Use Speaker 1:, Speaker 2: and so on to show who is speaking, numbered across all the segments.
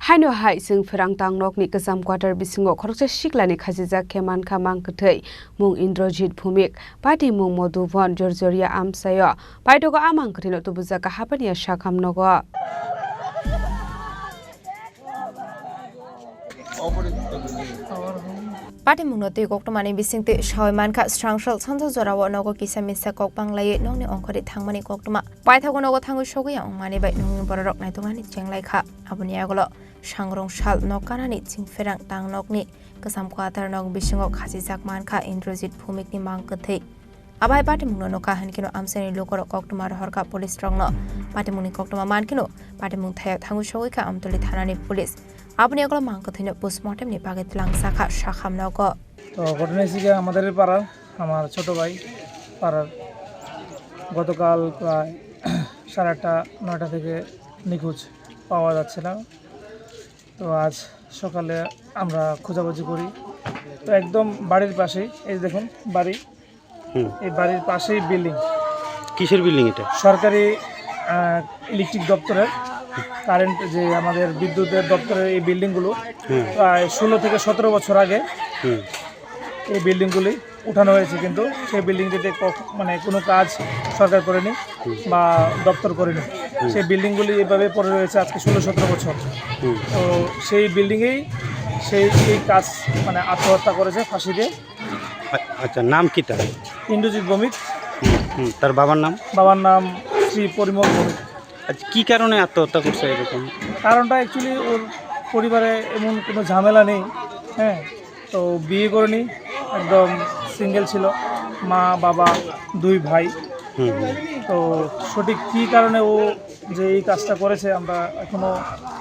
Speaker 1: Haino hai Chwngpherang Tangnok ni kwcham quarter Bisingo Khoroksa Sikla ni Khachijakhe Mankha Mangkwthwi mung Indrajit Bhumik Pati mung Moduvon Jorjoria Amsayo Paitogo Mangkwthwi no tubujaka hapani Sakhamnogo
Speaker 2: Pati mungnote koktomani bisingte shoi Mankha strangshal sanjo jorawo nogo kisamisa kokpanglai nongni ongkhori thangmani koktoma paithago nogo thangu shoguya ongmani bai nongni borok naitongani chenglai abuni agolo sangrong shal nokanani Chwngpherang Tangnokni kwcham quarter nog Bisingo Khachijakhe Mankha Indrajit Bhumikni Mangkwthwi abai pati mungno noka hankino amseni lokoro koktoma horka police rongno pati mungni koktoma mankino pati mung thaya thangu shogika amtoli thanani police আপনি এগুলো মাংকথিনে postmortem নি পাগে লাংসা খা শাখামনগো
Speaker 3: তো ঘটনা হিসেবে আমাদের পাড়ার আমার ছোট ভাই পাড়ার গতকাল প্রায় 8:30 9টা থেকে নিখোঁজ পাওয়া যাচ্ছিল তো আজ সকালে আমরা খোঁজাখুঁজি করি তো একদম বাড়ির পাশেই এই দেখুন বাড়ি এই বাড়ির পাশেই বিল্ডিং
Speaker 4: কিসের বিল্ডিং এটা
Speaker 3: সরকারি ইলেকট্রিক দপ্তরের কারেন্ট যে আমাদের বিদ্যুতের দপ্তরের এই বিল্ডিংগুলো প্রায় 16 থেকে 17 বছর আগে এই বিল্ডিংগুলি উঠানো হয়েছে কিন্তু সেই বিল্ডিংটিতে মানে কোনো কাজ সরকার করেনি বা দপ্তর করেনি সেই বিল্ডিংগুলি এভাবে পড়ে রয়েছে আজকে 16-17 বছর তো সেই বিল্ডিংয়েই এই কাজ মানে আত্মহত্যা করেছে ফাঁসি দিয়ে
Speaker 4: আচ্ছা নাম কি তার
Speaker 3: ইন্দ্রজিৎ ভৌমিক
Speaker 4: তার বাবার নাম শ্রী পরিমল ভৌমিক আচ্ছা কি কারণে আত্মহত্যা করছে এরকম
Speaker 3: কারণটা অ্যাকচুয়ালি ওর পরিবারে এমন কোনো ঝামেলা নেই হ্যাঁ তো বিয়ে করেনি একদম সিঙ্গেল ছিল মা বাবা 2 ভাই তো সঠিক কী কারণে ও যে এই কাজটা করেছে আমরা এখনো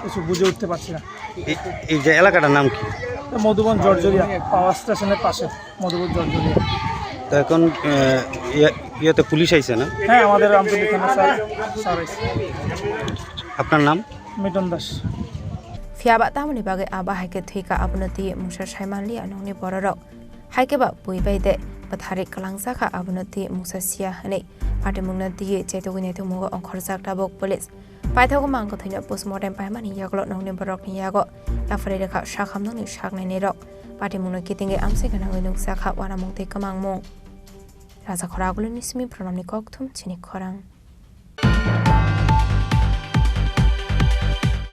Speaker 3: কিছু বুঝে উঠতে পারছি না
Speaker 4: এই যে এলাকাটার নাম কি
Speaker 3: মধুবন জর্জরিয়া পাওয়ার স্টেশনের পাশে মধুবন জর্জরিয়া
Speaker 4: তো এখন ইয়েতে পুলিশ আইছে না
Speaker 3: হ্যাঁ আমাদের আমতলী থানা স্যার
Speaker 4: আপনার নাম
Speaker 3: মিটন দাস
Speaker 2: ফিয়াবা তামনি বাগে আবা হাইকে থৈকা আবনতি মুসা সাইমানলি আনংনি বড়রক হাইকেবা বুইবাইদে পাথারে কালাংজাখা আবনতি মুসা সিয়া হনে পাটি মুংনা দিয়ে চেতগি নেথুমুগো অংখরজাক দাবক পুলিশ পাইথাগো মাংকথৈনা পোস্টমর্টেম পাইমানি ইয়াগলো নংনি বড়রকনি ইয়াগো ইয়াফরে রেখা শাখামনংনি শাকনাইনি রক পাটি মুংনা কিতিঙ্গে আমসে গানাngoi nungsaखा वानामुंते kamangmung Raja Khoraguluni simi pranamni kokthum Chini Khorang